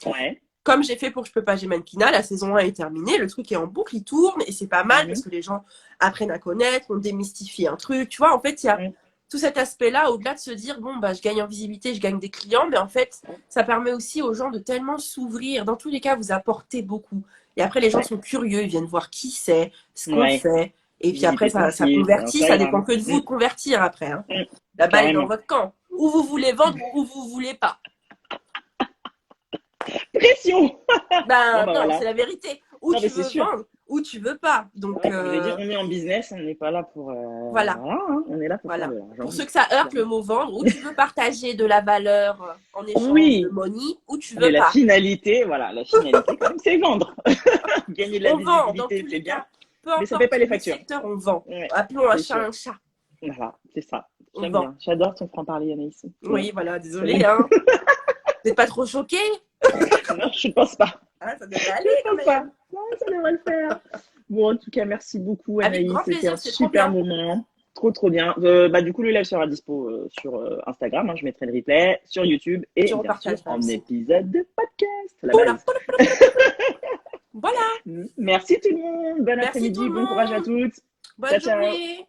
Ouais. Comme j'ai fait pour Je peux pas, j'ai mannequinat, la saison 1 est terminée, le truc est en boucle, il tourne et c'est pas mal parce Mhm. que les gens apprennent à connaître, on démystifie un truc. Tu vois, en fait, il y a Mhm. tout cet aspect-là, au-delà de se dire, bon, bah, je gagne en visibilité, je gagne des clients, mais en fait, ça permet aussi aux gens de tellement s'ouvrir. Dans tous les cas, vous apportez beaucoup. Et après, les gens Ouais. sont curieux, ils viennent voir qui c'est, ce qu'on Ouais. fait. Et puis après, Visiter ton ça site, convertit, ça dépend Instagram. que de vous de convertir après, hein. Mhm. La balle est dans Carrément. votre camp. Ou vous voulez vendre ou vous voulez pas. Pression! Bon, Ben bah non, c'est voilà. la vérité. Ou Non, mais tu c'est veux sûr. vendre, ou tu veux pas. Donc Ouais, comme j'ai dit, on est en business, on n'est pas là pour. voilà, Voilà, hein, on est là pour faire de voilà. l'argent. Pour ceux que ça heurte le Clairement. mot vendre, ou tu veux partager de la valeur en échange de Oui, money, ou tu mais veux pas. la finalité quand même, c'est vendre. Gagner de la On vend, dans visibilité, tous c'est les bien, cas. Peu mais ça paie pas importe les le factures. secteur, on vend. Ouais, Appelons un c'est chat sûr. un chat. Voilà, c'est ça. On J'aime vend. bien. J'adore ton franc-parler, Anaïs. Oui, voilà, C'est bon. désolé, hein. Vous n'êtes pas trop choqués? Non, je pense pas. Ah, ça devrait aller Je quand pense pas. même. Non, ça devrait le faire. Bon, en tout cas, merci beaucoup, Avec Anaïs. grand C'était un plaisir, c'est trop super bien. moment. Trop, trop bien. Bah, du coup, le live sera dispo sur Instagram. Hein, je mettrai le replay sur YouTube et Tu bien sûr repartageras en aussi. épisode de podcast. La Poula, base. poula, poula, poula, poula. Voilà. Merci tout le monde. Bon Merci tout après-midi. le Bon courage à monde. toutes. Bonne Ciao, ciao. journée.